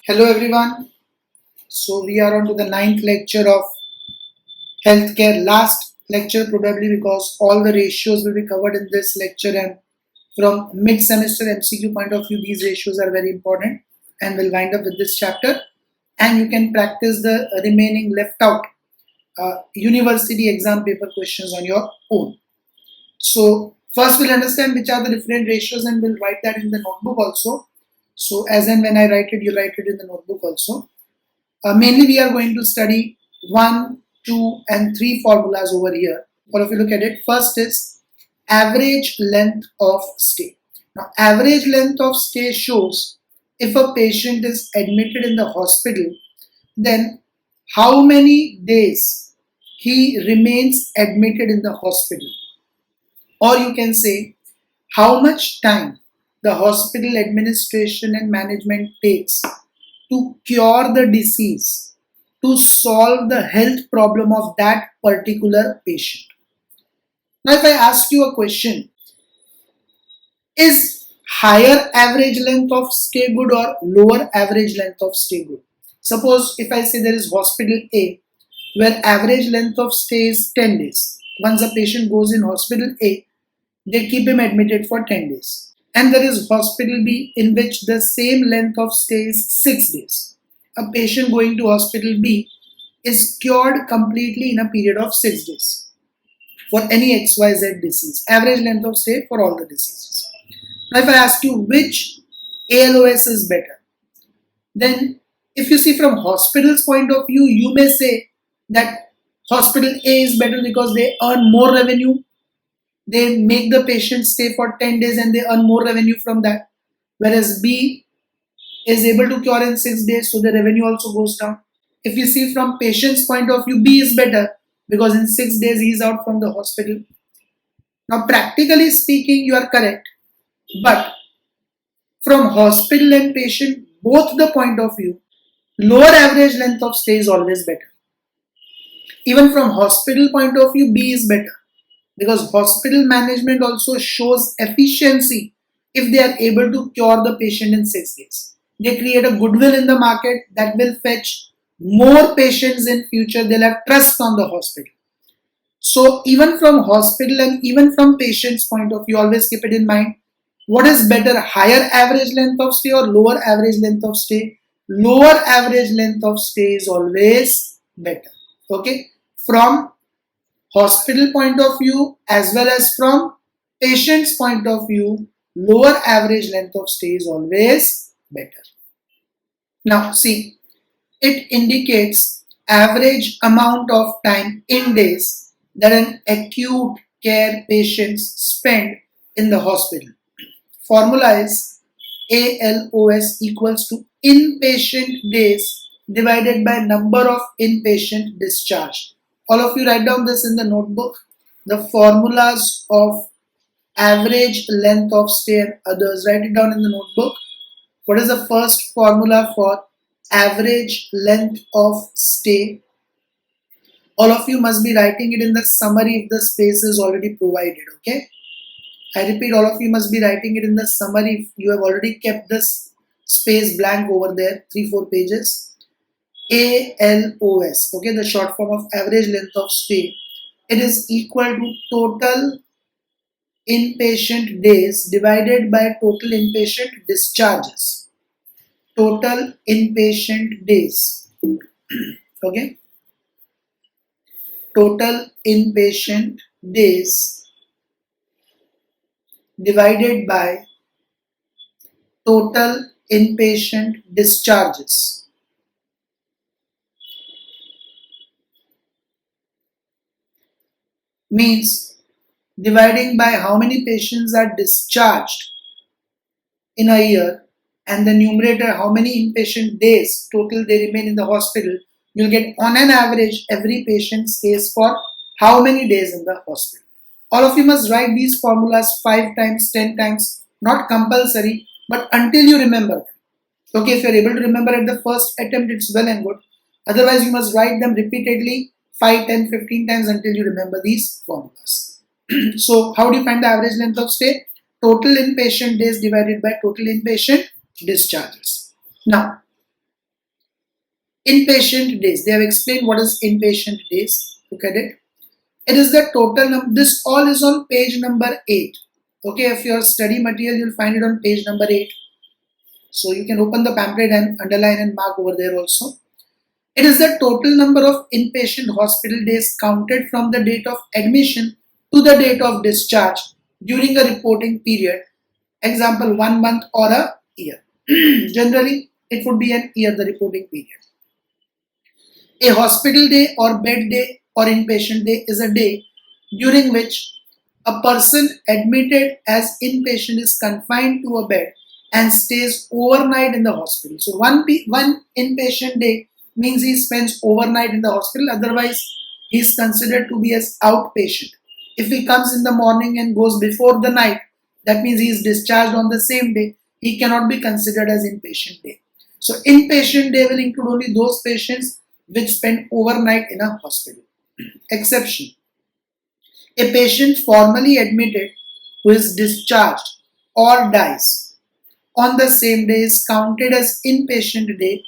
Hello everyone. So we are on to the ninth lecture of healthcare. Last lecture probably because all the ratios will be covered in this lecture, and from mid-semester MCQ point of view these ratios are very important, and we'll wind up with this chapter and you can practice the remaining left out university exam paper questions on your own. So first we'll understand which are the different ratios and we'll write that in the notebook also. So as and when I write it, you write it in the notebook also. Mainly we are going to study 1, 2 and 3 formulas over here. Or if you look at it, first is average length of stay. Now average length of stay shows if a patient is admitted in the hospital, then how many days he remains admitted in the hospital. Or you can say how much time the hospital administration and management takes to cure the disease, to solve the health problem of that particular patient. Now if I ask you a question, is higher average length of stay good or lower average length of stay good? Suppose if I say there is hospital A where average length of stay is 10 days. Once a patient goes in hospital A, they keep him admitted for 10 days. And there is hospital B in which the same length of stay is 6 days. A patient going to hospital B is cured completely in a period of 6 days for any XYZ disease. Average length of stay for all the diseases. Now if I ask you which ALOS is better, then if you see from hospital's point of view, you may say that hospital A is better because they earn more revenue. They make the patient stay for 10 days and they earn more revenue from that. Whereas B is able to cure in 6 days, so the revenue also goes down. If you see from patient's point of view, B is better because in 6 days he is out from the hospital. Now practically speaking, you are correct. But from hospital and patient, both the point of view, lower average length of stay is always better. Even from hospital point of view, B is better. Because hospital management also shows efficiency if they are able to cure the patient in 6 days. They create a goodwill in the market that will fetch more patients in future. They'll have trust on the hospital. So even from hospital and even from patient's point of view, always keep it in mind. What is better, higher average length of stay or lower average length of stay? Lower average length of stay is always better. Okay. From hospital point of view as well as from patient's point of view, lower average length of stay is always better. Now see, it indicates average amount of time in days that an acute care patient spend in the hospital. Formula is ALOS equals to inpatient days divided by number of inpatient discharged. All of you write down this in the notebook. The formulas of average length of stay and others. Write it down in the notebook. What is the first formula for average length of stay? All of you must be writing it in the summary if the space is already provided. Okay. I repeat, all of you must be writing it in the summary if you have already kept this space blank over there, 3-4 pages. ALOS, okay, the short form of average length of stay. It is equal to total inpatient days divided by total inpatient discharges. Total inpatient days. Okay. Total inpatient days divided by total inpatient discharges. Means dividing by how many patients are discharged in a year and the numerator how many inpatient days total they remain in the hospital, you'll get on an average every patient stays for how many days in the hospital. All of you must write these formulas 5 times, 10 times, not compulsory, but until you remember them. Okay, if you're able to remember at the first attempt, it's well and good. Otherwise, you must write them repeatedly 5, 10, 15 times until you remember these formulas. So how do you find the average length of stay? Total inpatient days divided by total inpatient discharges. Now, Inpatient days. They have explained what is inpatient days. Look at it. It is the total number. This all is on page number 8. Okay, if your study material, you'll find it on page number 8. So you can open the pamphlet and underline and mark over there also. It is the total number of inpatient hospital days counted from the date of admission to the date of discharge during a reporting period. Example, 1 month or a year. Generally, it would be an year, the reporting period. A hospital day or bed day or inpatient day is a day during which a person admitted as inpatient is confined to a bed and stays overnight in the hospital. So one inpatient day means he spends overnight in the hospital, otherwise he is considered to be as outpatient. If he comes in the morning and goes before the night, that means he is discharged on the same day. He cannot be considered as inpatient day. So inpatient day will include only those patients which spend overnight in a hospital. Exception. A patient formally admitted who is discharged or dies on the same day is counted as inpatient day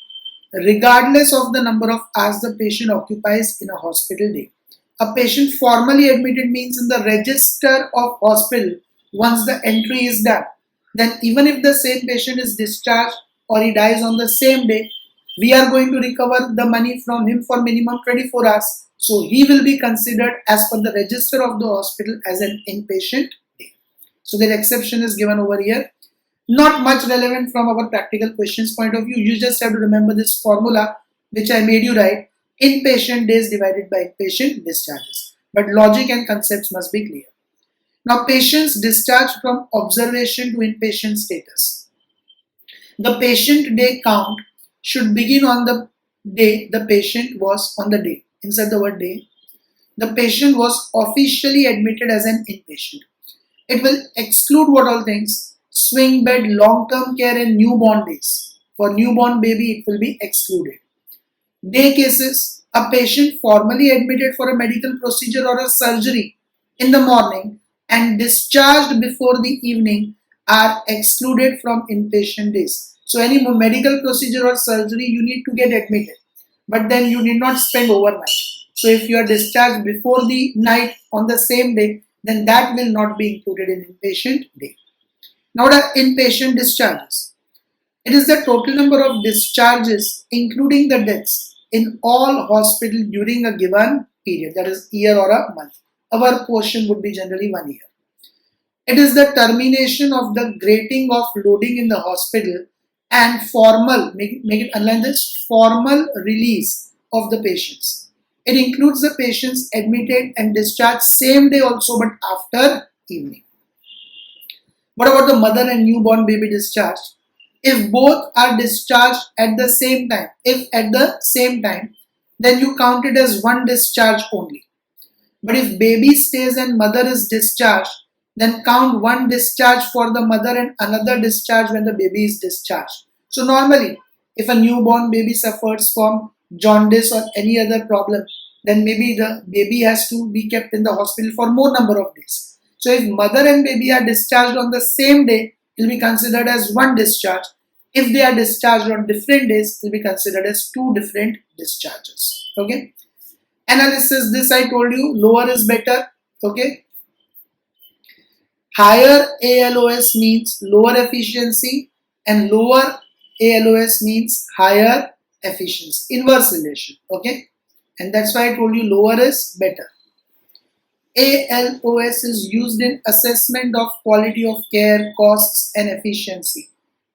regardless of the number of hours the patient occupies in a hospital day. A patient formally admitted means in the register of hospital once the entry is done. Then even if the same patient is discharged or he dies on the same day, we are going to recover the money from him for minimum 24 hours. So he will be considered as per the register of the hospital as an inpatient day. So that exception is given over here. Not much relevant from our practical questions point of view. You just have to remember this formula which I made you write. Inpatient days divided by inpatient discharges. But logic and concepts must be clear. Now patients discharged from observation to inpatient status. The patient day count should begin on the day the patient was on the day. Insert the word day. The patient was officially admitted as an inpatient. It will exclude what all things? Swing bed, long-term care and newborn days. For newborn baby, it will be excluded. Day cases, a patient formally admitted for a medical procedure or a surgery in the morning and discharged before the evening are excluded from inpatient days. So any medical procedure or surgery, you need to get admitted, but then you need not spend overnight. So if you are discharged before the night on the same day, then that will not be included in inpatient day. Now the inpatient discharges. It is the total number of discharges, including the deaths, in all hospitals during a given period, that is year or a month. Our portion would be generally 1 year. It is the termination of the grading of loading in the hospital and formal, make it underline this, formal release of the patients. It includes the patients admitted and discharged same day also, but after evening. What about the mother and newborn baby discharged? If both are discharged at the same time, then you count it as one discharge only. But if baby stays and mother is discharged, then count one discharge for the mother and another discharge when the baby is discharged. So normally, if a newborn baby suffers from jaundice or any other problem, then maybe the baby has to be kept in the hospital for more number of days. So if mother and baby are discharged on the same day, it will be considered as one discharge. If they are discharged on different days, it will be considered as two different discharges. Okay. Analysis, this I told you, lower is better. Okay. Higher ALOS means lower efficiency and lower ALOS means higher efficiency. Inverse relation. Okay. And that's why I told you lower is better. ALOS is used in assessment of quality of care, costs and efficiency.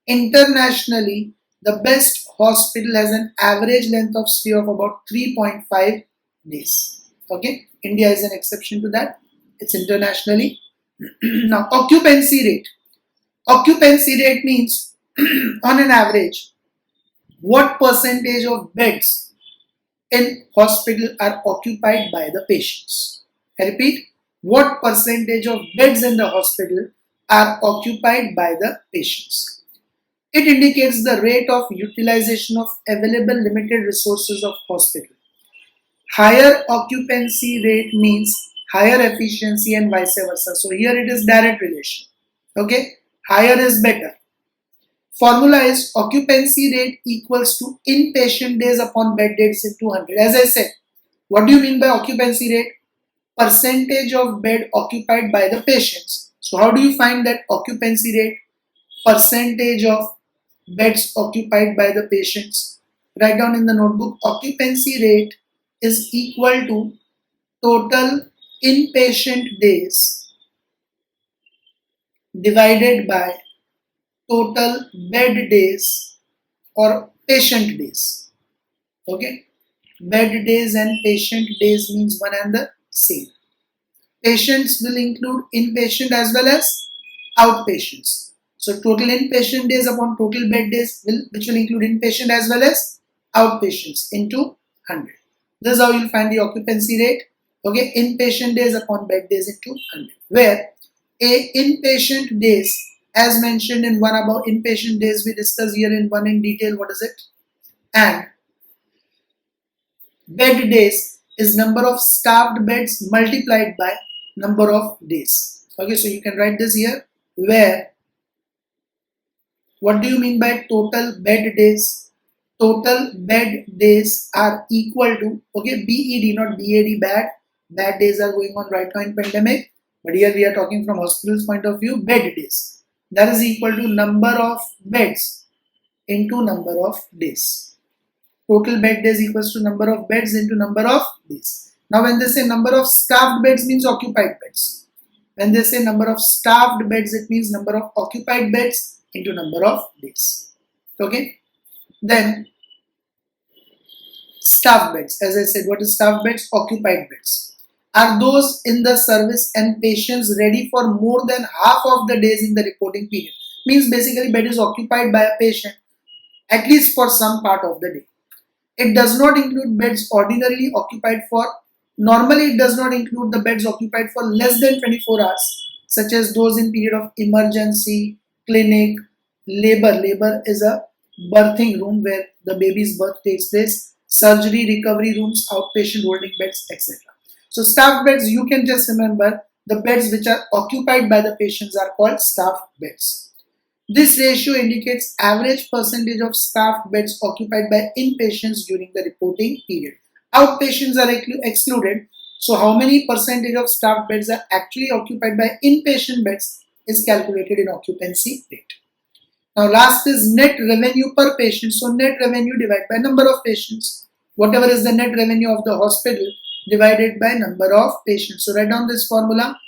Internationally, the best hospital has an average length of stay of about 3.5 days. Okay, India is an exception to that. It's internationally. Now, occupancy rate. Occupancy rate means on an average, what percentage of beds in hospital are occupied by the patients. I repeat, what percentage of beds in the hospital are occupied by the patients. It indicates the rate of utilization of available limited resources of hospital. Higher occupancy rate means higher efficiency and vice versa. So here it is direct relation. Okay, higher is better. Formula is occupancy rate equals to inpatient days upon bed days into 100. As I said, what do you mean by occupancy rate? Percentage of bed occupied by the patients. So how do you find that occupancy rate? Percentage of beds occupied by the patients. Write down in the notebook, occupancy rate is equal to total inpatient days divided by total bed days or patient days. Okay, bed days and patient days means one and the same. Patients will include inpatient as well as outpatients. So total inpatient days upon total bed days which will include inpatient as well as outpatients into 100. This is how you'll find the occupancy rate. Okay, inpatient days upon bed days into 100. Where a inpatient days, as mentioned in one above, inpatient days we discuss here in one in detail. What is it? And bed days is number of staffed beds multiplied by number of days. Okay, so you can write this here. Where what do you mean by total bed days? Total bed days are equal to, okay, BED, not BAD, bad. Bad days are going on right now in pandemic. But here we are talking from hospital's point of view, bed days. That is equal to number of beds into number of days. Total bed days equals to number of beds into number of days. Now when they say number of staffed beds means occupied beds. When they say number of staffed beds, it means number of occupied beds into number of days. Okay. Then staffed beds. As I said, what is staffed beds? Occupied beds. Are those in the service and patients ready for more than half of the days in the reporting period? Means basically bed is occupied by a patient at least for some part of the day. It does not include beds ordinarily occupied for, normally it does not include the beds occupied for less than 24 hours, such as those in period of emergency, clinic, labor. Labor is a birthing room where the baby's birth takes place, surgery, recovery rooms, outpatient holding beds, etc. So staffed beds, you can just remember the beds which are occupied by the patients are called staffed beds. This ratio indicates average percentage of staffed beds occupied by inpatients during the reporting period. Outpatients are excluded. So how many percentage of staffed beds are actually occupied by inpatient beds is calculated in occupancy rate. Now last is net revenue per patient. So net revenue divided by number of patients. Whatever is the net revenue of the hospital divided by number of patients. So write down this formula.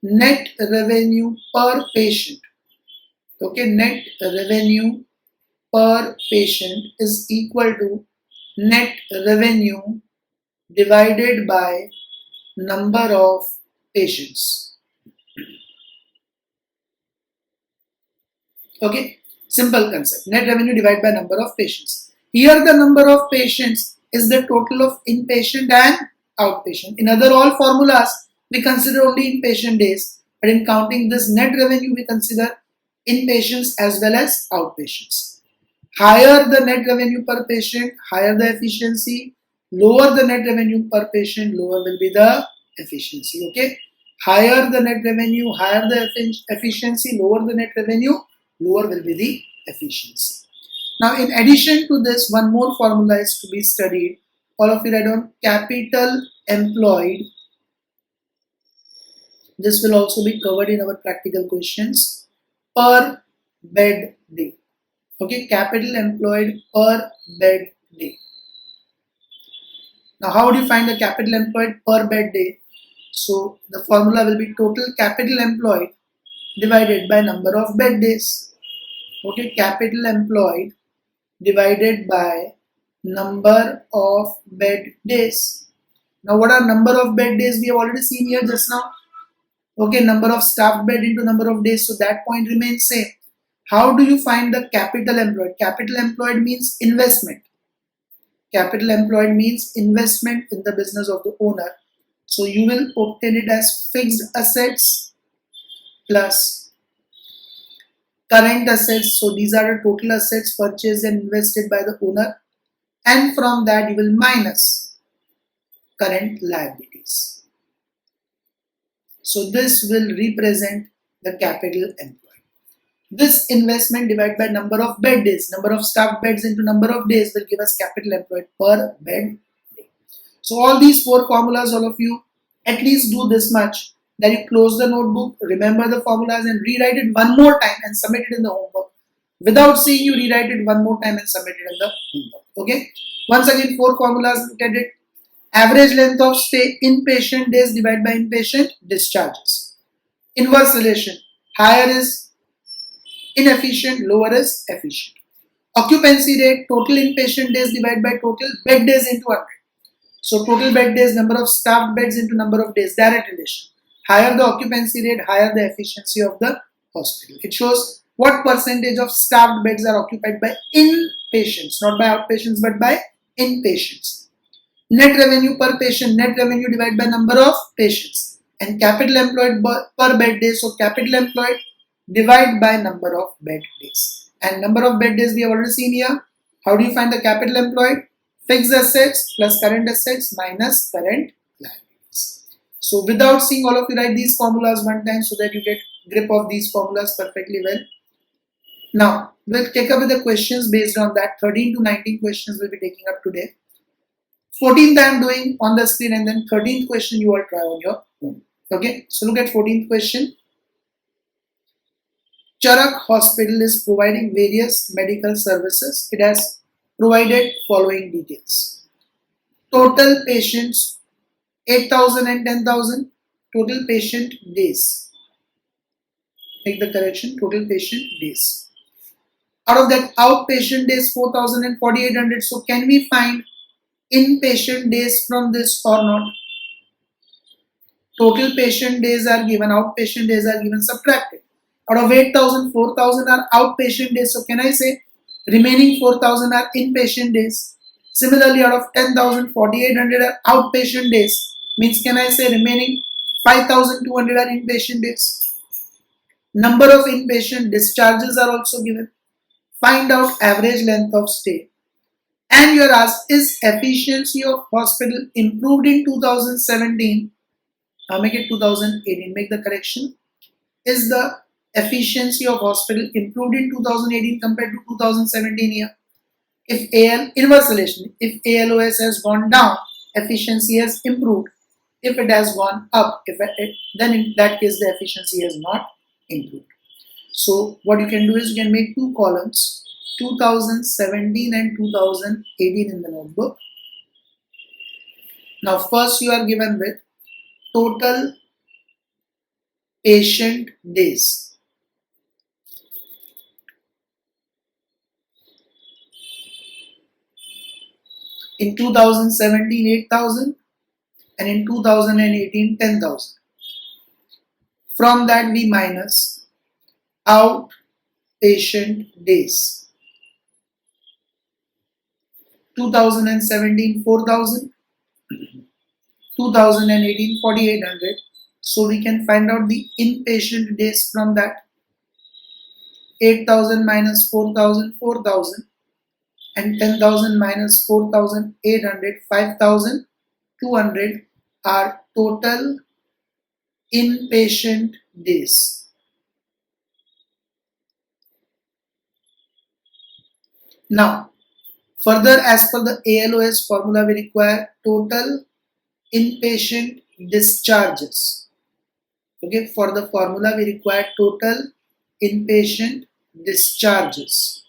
Net revenue per patient. Okay, net revenue per patient is equal to net revenue divided by number of patients. Okay, simple concept. Net revenue divided by number of patients. Here the number of patients is the total of inpatient and outpatient. In other all formulas, we consider only inpatient days, but in counting this net revenue, we consider inpatients as well as outpatients. Higher the net revenue per patient, higher the efficiency. Lower the net revenue per patient, lower will be the efficiency. Okay, higher the net revenue, higher the efficiency. Lower the net revenue, lower will be the efficiency. Now, in addition to this, one more formula is to be studied. All of you write down capital employed. This will also be covered in our practical questions. Per bed day. Okay, capital employed per bed day. Now, how do you find the capital employed per bed day? So, the formula will be total capital employed divided by number of bed days. Okay, capital employed divided by number of bed days. Now, what are number of bed days? We have already seen here just now. Okay, number of staffed bed into number of days. So that point remains same. How do you find the capital employed? Capital employed means investment. Capital employed means investment in the business of the owner. So you will obtain it as fixed assets plus current assets. So these are the total assets purchased and invested by the owner. And from that you will minus current liabilities. So this will represent the capital employed. This investment divided by number of bed days, number of staffed beds into number of days will give us capital employed per bed day. So all these four formulas, all of you at least do this much, that you close the notebook, remember the formulas and rewrite it one more time and submit it in the homework. Without seeing, you rewrite it one more time and submit it in the homework. Okay. Once again, four formulas, look at it. Average length of stay inpatient days divided by inpatient discharges. Inverse relation. Higher is inefficient, lower is efficient. Occupancy rate, total inpatient days divided by total bed days into 100. So total bed days, number of staffed beds into number of days, direct relation. Higher the occupancy rate, higher the efficiency of the hospital. It shows what percentage of staffed beds are occupied by inpatients, not by outpatients but by inpatients. Net revenue per patient, net revenue divided by number of patients. And capital employed per bed day, so capital employed divided by number of bed days. And number of bed days we have already seen here. How do you find the capital employed? Fixed assets plus current assets minus current liabilities. So without seeing, all of you write these formulas one time so that you get grip of these formulas perfectly well. Now we'll take up with the questions based on that. 13 to 19 questions we'll be taking up today. 14th I am doing on the screen, and then 13th question you all try on your own. Okay, so look at 14th question. Charak Hospital is providing various medical services. It has provided following details. Total patients 8,000 and 10,000. Total patient days. Make the correction, total patient days. Out of that, outpatient days 4,000 and 4,800. So can we find inpatient days from this or not? Total patient days are given, outpatient days are given, subtracted. Out of 8,000, 4,000 are outpatient days. So can I say remaining 4,000 are inpatient days? Similarly, out of 10,000, 4,800 are outpatient days. Means can I say remaining 5,200 are inpatient days? Number of inpatient discharges are also given. Find out average length of stay. And you are asked, is efficiency of hospital improved in 2017? Make it 2018. Make the correction. Is the efficiency of hospital improved in 2018 compared to 2017 here? If AL, inverse relation, if ALOS has gone down, efficiency has improved. If it has gone up, then in that case the efficiency has not improved. So what you can do is you can make two columns, 2017 and 2018 in the notebook. Now first you are given with total patient days. In 2017 8,000 and in 2018 10,000. From that we minus outpatient days. 2017 4,000, 2018 4,800. So we can find out the inpatient days from that. 8,000 minus 4,000, 4,000. And 10,000 minus 4,800, 5,200 are total inpatient days. Now, further, as per the ALOS formula, we require total inpatient discharges. Okay, for the formula, we require total inpatient discharges.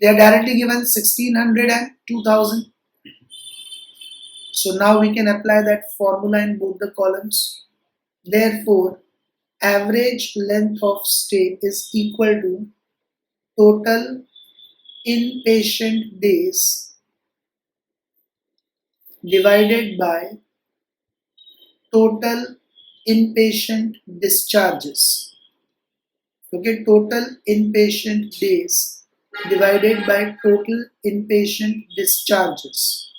They are directly given 1,600 and 2,000. So now we can apply that formula in both the columns. Therefore, average length of stay is equal to total inpatient days divided by total inpatient discharges. Okay, total inpatient days divided by total inpatient discharges.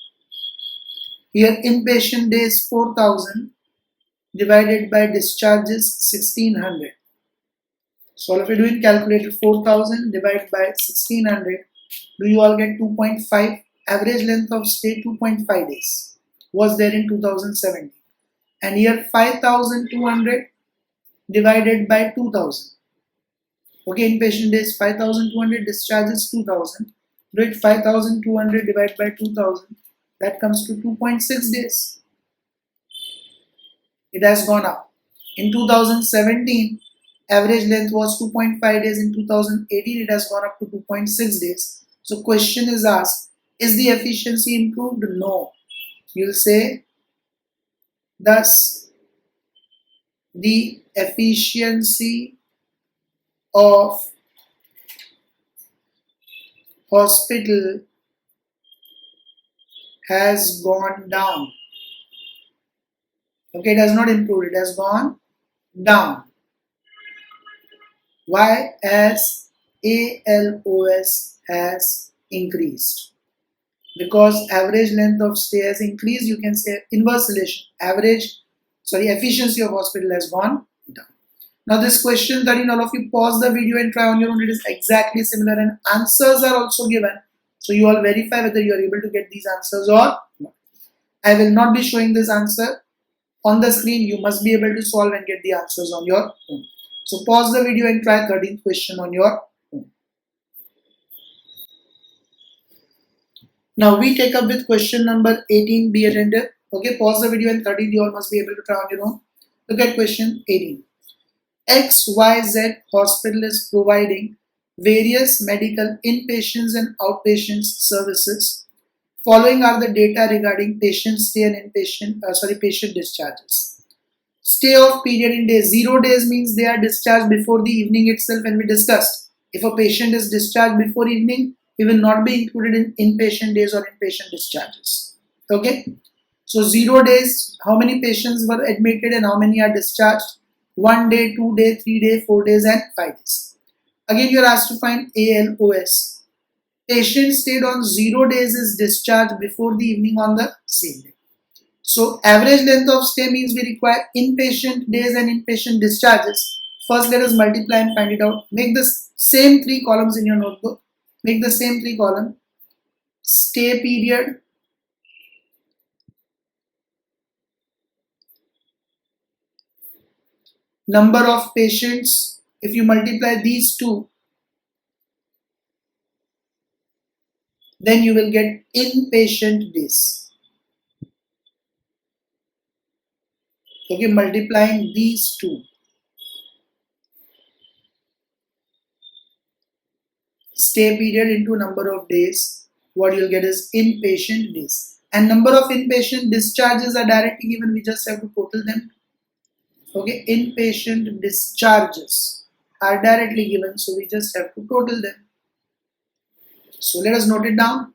Here inpatient days 4,000 divided by discharges 1,600. So all of you doing calculated 4,000 divided by 1,600. Do you all get 2.5? Average length of stay 2.5 days was there in 2017. And here 5,200 divided by 2,000. Okay, inpatient days 5,200, discharges 2,000. Do it 5,200 divided by 2,000. That comes to 2.6 days. It has gone up. In 2017, average length was 2.5 days. In 2018, it has gone up to 2.6 days. So question is asked, is the efficiency improved? No. You'll say, thus the efficiency of hospital has gone down. Okay, it has not improved, it has gone down. Why? As ALOS has increased. Because average length of stay has increased, you can say inverse relation. Efficiency of hospital has gone down. Now this question, that in all of you pause the video and try on your own, it is exactly similar and answers are also given. So you all verify whether you are able to get these answers or not. I will not be showing this answer on the screen. You must be able to solve and get the answers on your own. So pause the video and try 13th question on your own. Now we take up with question number 18. Be attentive. Okay, pause the video and 13th you all must be able to try on your own. Look at question 18. XYZ hospital is providing various medical inpatients and outpatients services. Following are the data regarding patient stay and patient discharges. Stay of period in days. 0 days means they are discharged before the evening itself, and we discussed. If a patient is discharged before evening, he will not be included in inpatient days or inpatient discharges. Okay. So 0 days, how many patients were admitted and how many are discharged? 1 day, 2 day, 3 day, 4 days and 5 days. Again you are asked to find ALOS. Patient stayed on 0 days is discharged before the evening on the same day. So average length of stay means we require inpatient days and inpatient discharges. First let us multiply and find it out. Make the same 3 columns in your notebook. Make the same 3 columns. Stay period, number of patients. If you multiply these two, then you will get inpatient days. Okay, multiplying these two. Stay period into number of days, what you'll get is inpatient days. And number of inpatient discharges are directly given, we just have to total them. Okay, inpatient discharges are directly given, so we just have to total them. So let us note it down.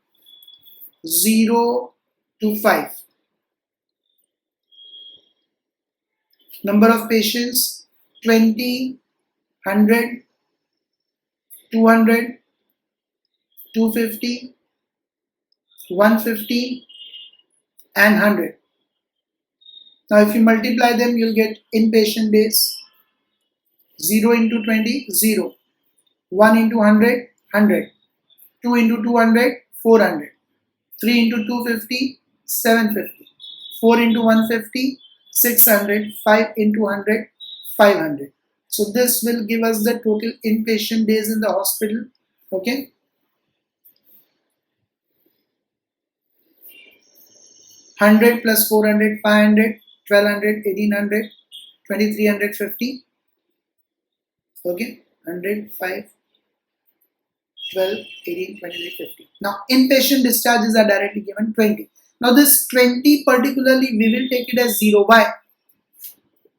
0 to 5. Number of patients 20, 100, 200, 250, 150 and 100. Now if you multiply them, you'll get inpatient days. 0 into 20, 0. 1 into 100, 100. 2 into 200, 400. 3 into 250, 750. 4 into 150, 600. 5 into 100, 500. So this will give us the total inpatient days in the hospital. Okay. 100 plus 400, 500, 1200, 1800, 2350. Okay, 100, 5, 12, 18, 23, 50. Now inpatient discharges are directly given 20. Now this 20 particularly we will take it as 0. Why?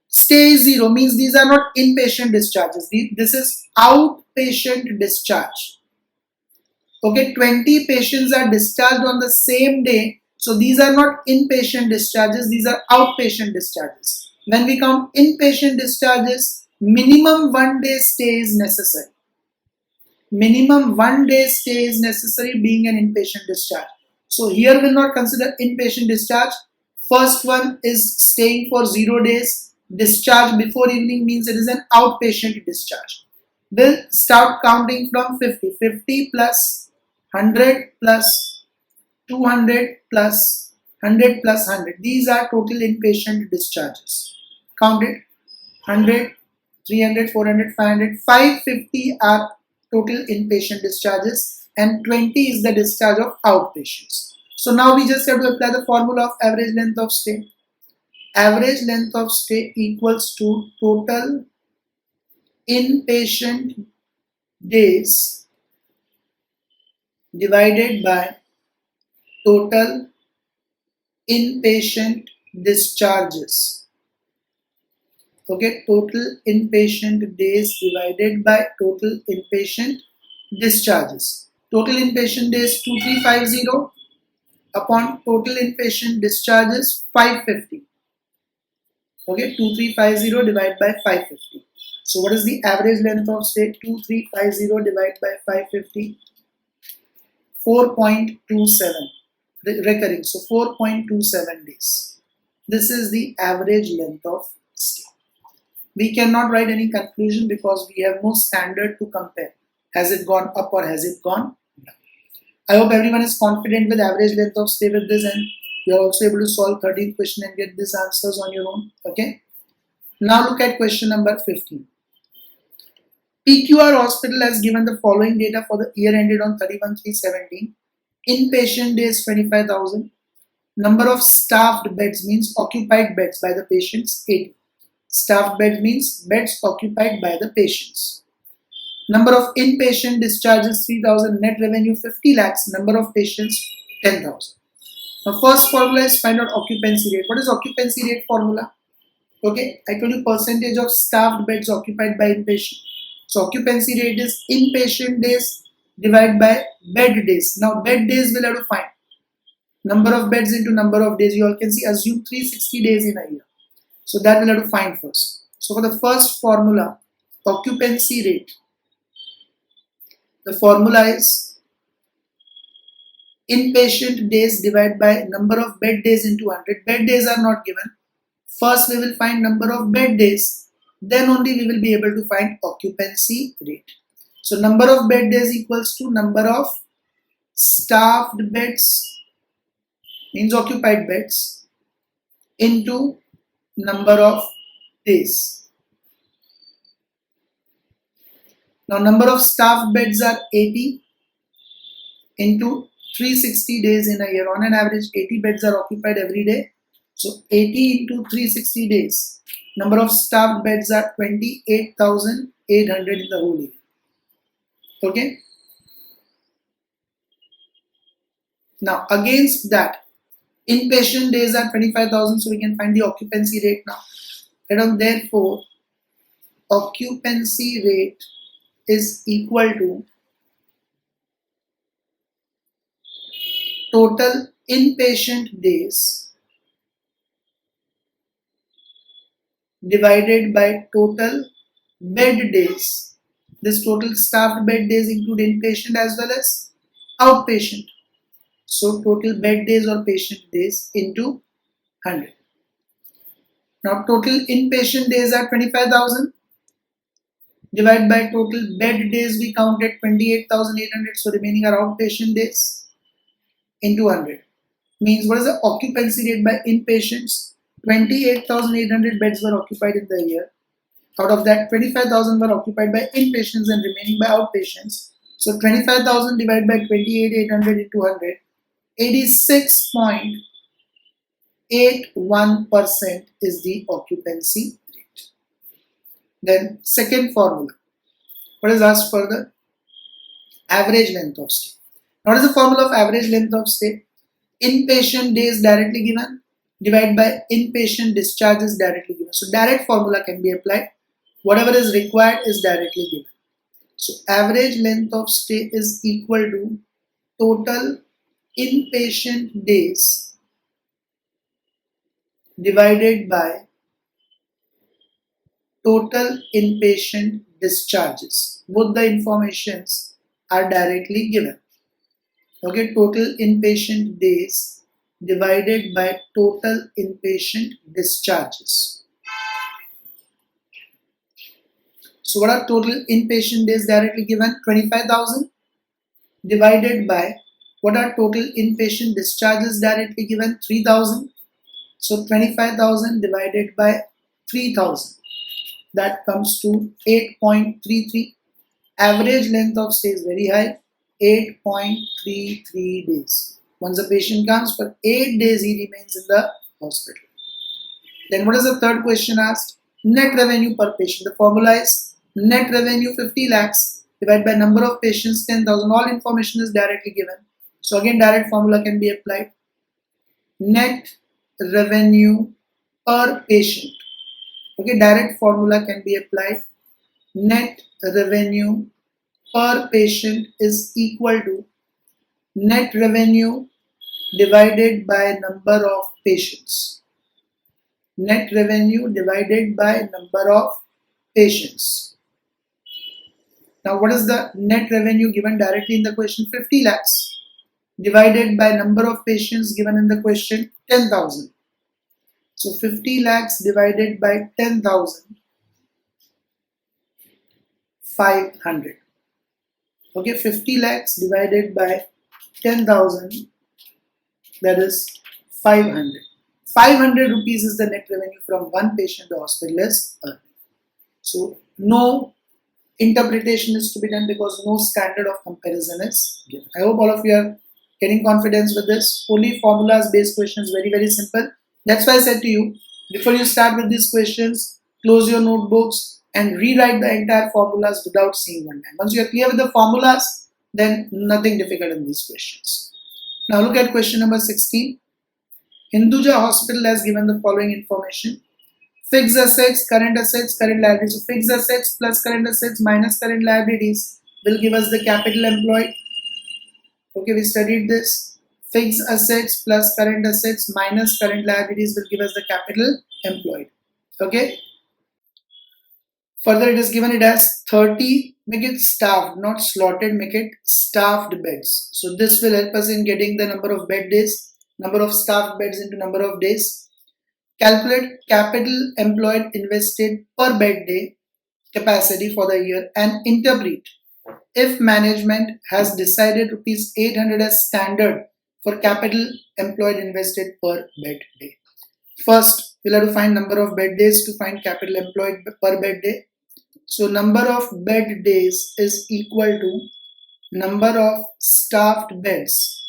Stay is 0 means these are not inpatient discharges. This is outpatient discharge. Okay, 20 patients are discharged on the same day. So these are not inpatient discharges, these are outpatient discharges. When we count inpatient discharges, minimum 1 day stay is necessary. Minimum 1 day stay is necessary being an inpatient discharge. So here we'll not consider inpatient discharge. First one is staying for 0 days. Discharge before evening means it is an outpatient discharge. We'll start counting from 50. 50 plus 100 plus 200 plus 100 plus 100. These are total inpatient discharges. Count it. 100, 300, 400, 500, 550 are total inpatient discharges and 20 is the discharge of outpatients. So now we just have to apply the formula of average length of stay. Average length of stay equals to total inpatient days divided by total inpatient discharges. Okay, total inpatient days divided by total inpatient discharges. Total inpatient days 2350 upon total inpatient discharges 550. Okay, 2350 divided by 550. So what is the average length of stay? 2350 divided by 550. 4.27 recurring. So 4.27 days. This is the average length of stay. We cannot write any conclusion because we have no standard to compare. Has it gone up or has it gone down? I hope everyone is confident with average length of stay with this, and you are also able to solve 13th question and get these answers on your own. Okay. Now look at question number 15. PQR Hospital has given the following data for the year ended on 31/3/17. Inpatient days 25,000. Number of staffed beds means occupied beds by the patients 80. Staffed beds means beds occupied by the patients. Number of inpatient discharges 3,000. Net revenue 50 lakhs. Number of patients 10,000. Now first formula is find out occupancy rate. What is occupancy rate formula? Okay, I told you percentage of staffed beds occupied by inpatient. So occupancy rate is inpatient days divided by bed days. Now bed days we'll have to find. Number of beds into number of days. You all can see assume 360 days in a year. So that we'll have to find first. So for the first formula, occupancy rate, the formula is inpatient days divided by number of bed days into 100. Bed days are not given. First we will find number of bed days. Then only we will be able to find occupancy rate. So number of bed days equals to number of staffed beds means occupied beds into number of days. Now number of staffed beds are 80 into 360 days in a year. On an average 80 beds are occupied every day. So 80 into 360 days. Number of staffed beds are 28,800 in the whole year. Okay. Now against that, inpatient days are 25,000, so we can find the occupancy rate now. And therefore, occupancy rate is equal to total inpatient days divided by total bed days. This total staffed bed days include inpatient as well as outpatient. So total bed days or patient days into 100. Now total inpatient days are 25,000 divided by total bed days we counted 28,800. So remaining are outpatient days into 100. Means what is the occupancy rate by inpatients? 28,800 beds were occupied in the year. Out of that 25,000 were occupied by inpatients and remaining by outpatients. So 25,000 divided by 28,800 into 100. 86.81% is the occupancy rate. Then second formula. What is asked further? Average length of stay. What is the formula of average length of stay? Inpatient days directly given divided by inpatient discharges directly given. So direct formula can be applied. Whatever is required is directly given. So average length of stay is equal to total inpatient days divided by total inpatient discharges. Both the informations are directly given. Okay, total inpatient days divided by total inpatient discharges. So what are total inpatient days directly given? 25,000 divided by what are total inpatient discharges directly given? 3,000. So 25,000 divided by 3,000. that comes to 8.33. Average length of stay is very high, 8.33 days. Once the patient comes, for 8 days he remains in the hospital. Then what is the third question asked? Net revenue per patient. The formula is net revenue 50 lakhs divided by number of patients 10,000. All information is directly given. So again direct formula can be applied. Net revenue per patient. Okay, direct formula can be applied. Net revenue per patient is equal to net revenue divided by number of patients. Net revenue divided by number of patients. Now what is the net revenue given directly in the question? 50 lakhs divided by number of patients given in the question 10,000. So 50 lakhs divided by 10,000, 500. Okay, 50 lakhs divided by 10,000, that is 500. 500 rupees is the net revenue from one patient the hospital is earning. So no interpretation is to be done because no standard of comparison is given. I hope all of you are getting confidence with this. Only formulas based questions, very simple. That's why I said to you, before you start with these questions, close your notebooks and rewrite the entire formulas without seeing one time. Once you are clear with the formulas, then nothing difficult in these questions. Now look at question number 16. Hinduja Hospital has given the following information. Fixed assets, current liabilities. So fixed assets plus current assets minus current liabilities will give us the capital employed. Okay, we studied this. Fixed assets plus current assets minus current liabilities will give us the capital employed. Okay. Further, it is given it as 30, make it staffed, not slotted, make it staffed beds. So this will help us in getting the number of bed days, number of staffed beds into number of days. Calculate capital employed invested per bed day capacity for the year and interpret if management has decided rupees 800 as standard for capital employed invested per bed day. First, we'll have to find number of bed days to find capital employed per bed day. So number of bed days is equal to number of staffed beds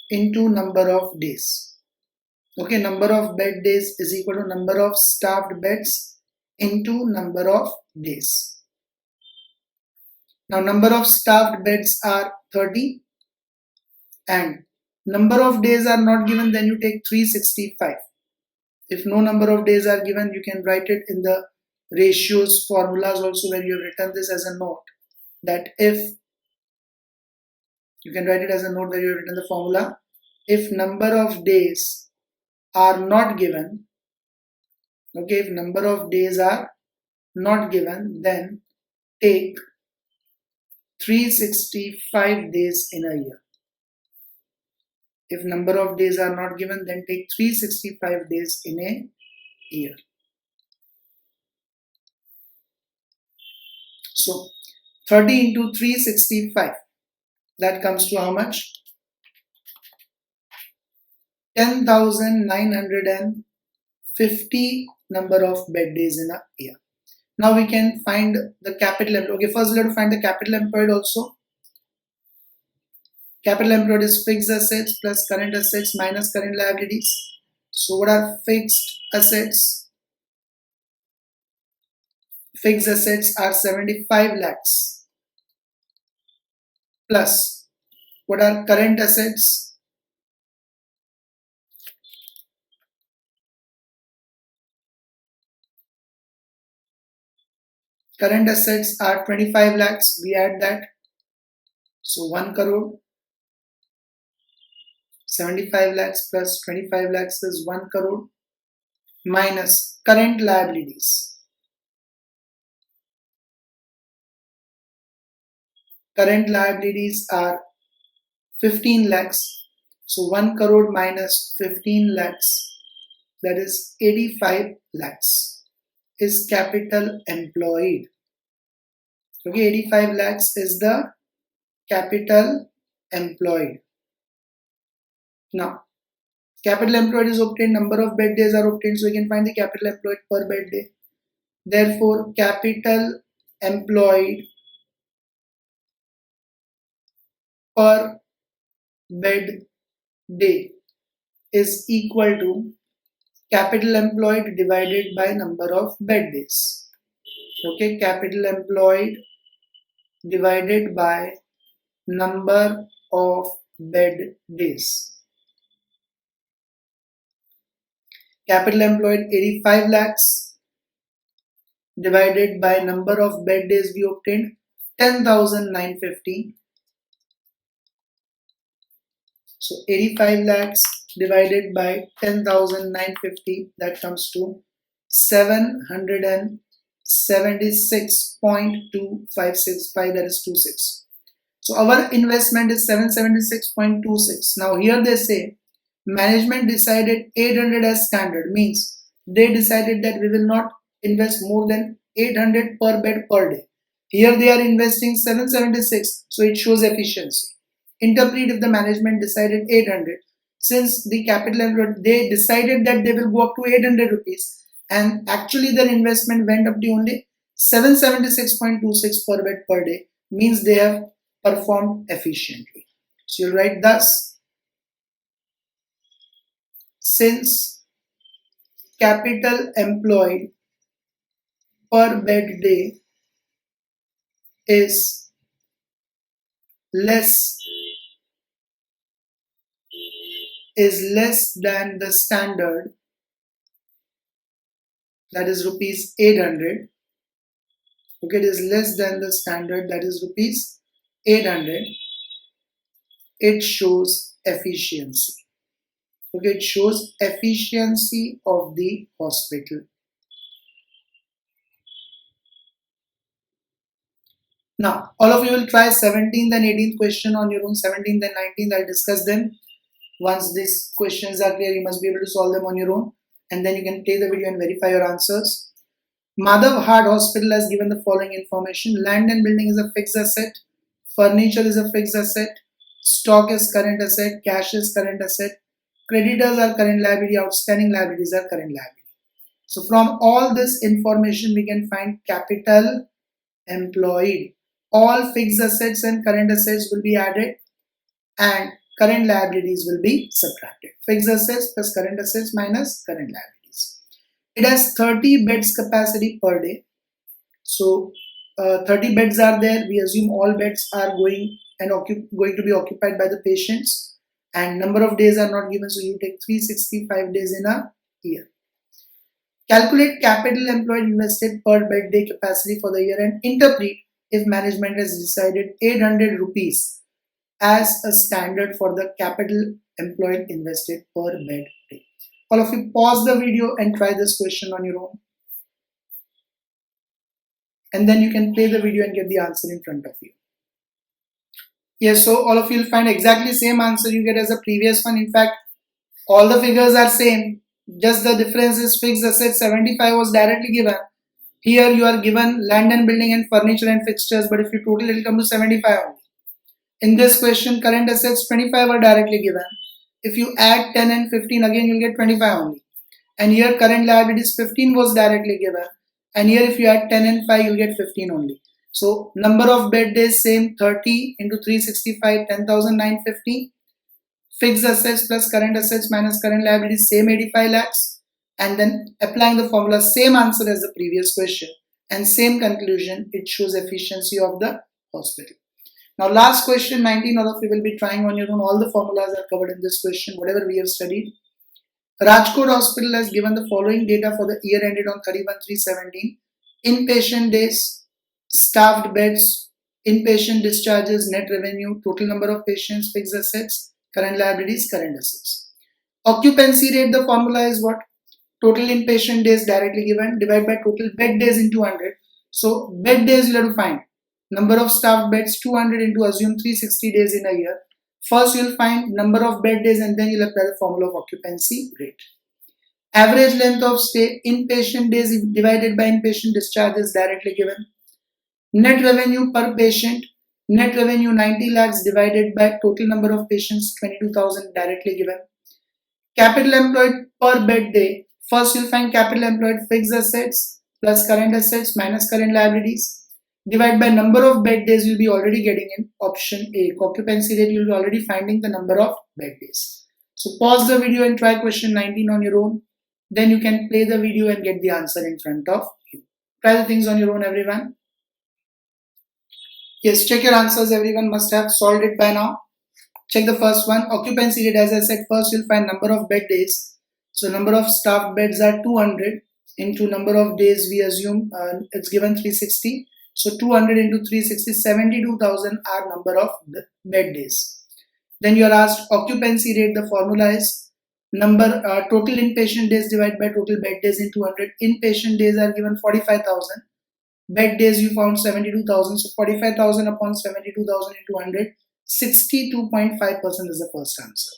into number of days. Okay, number of bed days is equal to number of staffed beds into number of days. Now number of staffed beds are 30 and number of days are not given, then you take 365. If no number of days are given, you can write it in the ratios formulas also where you have written this as a note, that if you can write it as a note where you have written the formula, if number of days are not given, okay, if number of days are not given, then take 365 days in a year. If number of days are not given, then take 365 days in a year. So 30 into 365, that comes to how much? 10,950 number of bed days in a year. Now we can find the capital employed. Okay, first we have to find the capital employed also. Capital employed is fixed assets plus current assets minus current liabilities. So what are fixed assets? Fixed assets are 75 lakhs plus what are current assets? Current assets are 25 lakhs. We add that. So 1 crore. 75 lakhs plus 25 lakhs is 1 crore minus current liabilities. Current liabilities are 15 lakhs. So 1 crore minus 15 lakhs, that is 85 lakhs is capital employed. Okay, 85 lakhs is the capital employed. Now, capital employed is obtained, number of bed days are obtained, so we can find the capital employed per bed day. Therefore, capital employed per bed day is equal to capital employed divided by number of bed days. Okay, capital employed divided by number of bed days. Capital employed 85 lakhs divided by number of bed days we obtained 10,950. So 85 lakhs divided by 10,950, that comes to 776.2565, that is 26. So our investment is 776.26. Now here they say management decided 800 as standard, means they decided that we will not invest more than 800 per bed per day. Here they are investing 776, so it shows efficiency. Interpret if the management decided 800. Since the capital employed, they decided that they will go up to 800 rupees, and actually their investment went up to only 776.26 per bed per day, means they have performed efficiently. So you'll write thus, since capital employed per bed day is less than the standard, that is rupees 800. Okay, it is less than the standard, that is rupees 800. It shows efficiency. Okay, it shows efficiency of the hospital. Now, all of you will try 17th and 18th question on your own. 17th and 19th, I'll discuss them. Once these questions are clear, you must be able to solve them on your own, and then you can play the video and verify your answers. Madhav Heart Hospital has given the following information. Land and building is a fixed asset. Furniture is a fixed asset. Stock is current asset. Cash is current asset. Creditors are current liability. Outstanding liabilities are current liability. So from all this information, we can find capital employed. All fixed assets and current assets will be added, and current liabilities will be subtracted. Fixed assets plus current assets minus current liabilities. It has 30 beds capacity per day. So 30 beds are there. We assume all beds are going to be occupied by the patients, and number of days are not given, so you take 365 days in a year. Calculate capital employed invested per bed day capacity for the year and interpret if management has decided 800 rupees as a standard for the capital employed invested per bed day. All of you pause the video and try this question on your own, and then you can play the video and get the answer in front of you. Yes, so all of you will find exactly same answer you get as the previous one. In fact, all the figures are same, just the difference is fixed assets 75 was directly given. Here you are given land and building and furniture and fixtures, but if you total it will come to 75 only. In this question, current assets 25 are directly given. If you add 10 and 15, again you will get 25 only. And here current liabilities 15 was directly given. And here if you add 10 and 5, you will get 15 only. So number of bed days same, 30 into 365, 10,950. Fixed assets plus current assets minus current liabilities, same 85 lakhs. And then applying the formula, same answer as the previous question. And same conclusion, it shows efficiency of the hospital. Now last question 19, all of you will be trying on your own. All the formulas are covered in this question, whatever we have studied. Rajkot Hospital has given the following data for the year ended on 31/3/17. Inpatient days, staffed beds, inpatient discharges, net revenue, total number of patients, fixed assets, current liabilities, current assets. Occupancy rate, the formula is what? Total inpatient days directly given, divided by total bed days into 100. So bed days you have to find. Number of staffed beds 200 into assume 360 days in a year. First you'll find number of bed days and then you'll apply the formula of occupancy rate. Average length of stay, inpatient days divided by inpatient discharges directly given. Net revenue per patient, net revenue 90 lakhs divided by total number of patients 22,000 directly given. Capital employed per bed day, first you'll find capital employed fixed assets plus current assets minus current liabilities. Divide by number of bed days, you'll be already getting in option A. Occupancy rate, you'll be already finding the number of bed days. So pause the video and try question 19 on your own. Then you can play the video and get the answer in front of you. Try the things on your own, everyone. Yes, check your answers. Everyone must have solved it by now. Check the first one. Occupancy rate, as I said, first you'll find number of bed days. So number of staffed beds are 200 into number of days we assume it's given 360. So 200 into 360, 72,000 are number of bed days. Then you are asked occupancy rate. The formula is total inpatient days divided by total bed days in 200. Inpatient days are given 45,000. Bed days you found 72,000. So 45,000 upon 72,000 into 100. 62.5% is the first answer.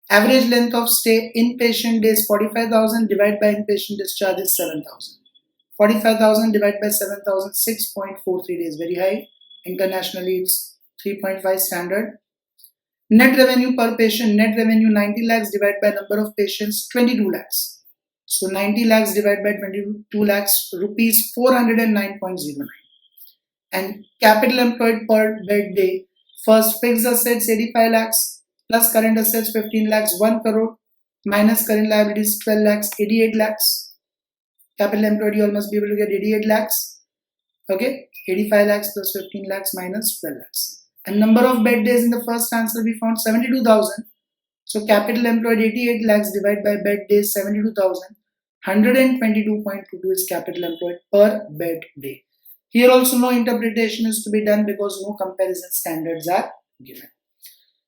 Average length of stay inpatient days 45,000 divided by inpatient discharge is 7,000. 45,000 divided by 7,000, 6.43 days, very high. Internationally it's 3.5 standard. Net revenue per patient, net revenue 90 lakhs divided by number of patients 22 lakhs. So 90 lakhs divided by 22 lakhs, rupees 409.09. And capital employed per bed day, first fixed assets 85 lakhs plus current assets 15 lakhs, 1 crore minus current liabilities 12 lakhs, 88 lakhs. Capital employed, you all must be able to get 88 lakhs. Okay, 85 lakhs plus 15 lakhs minus 12 lakhs. And number of bed days in the first answer we found 72,000. So capital employed 88 lakhs divided by bed days 72,000. 122.22 is capital employed per bed day. Here also no interpretation is to be done because no comparison standards are given.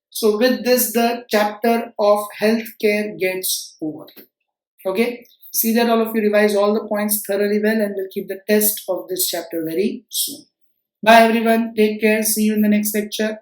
So with this, the chapter of healthcare gets over. Okay. See that all of you revise all the points thoroughly well, and we'll keep the test of this chapter very soon. Bye everyone. Take care. See you in the next lecture.